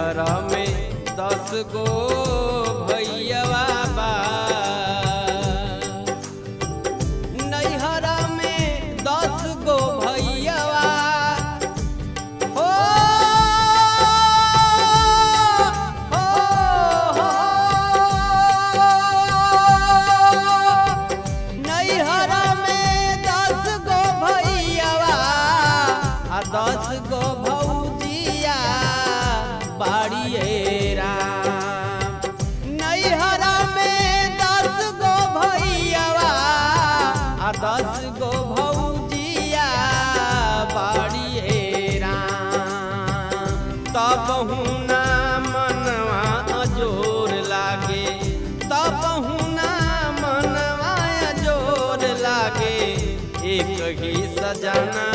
नैहर में 10 गो भैयावा बा। नैहर में 10 गो भैयावा हो, नैहर में 10 गो भैयावा आ 10 गो भौजिया बाड़िए राम। नैहर में 10 गो भैयावा आ 10 गो भौजिया बाड़िए राम। तब हुना मनवा अजोर लागे, तब हुना मनवा अजोर लागे, एक ही सजना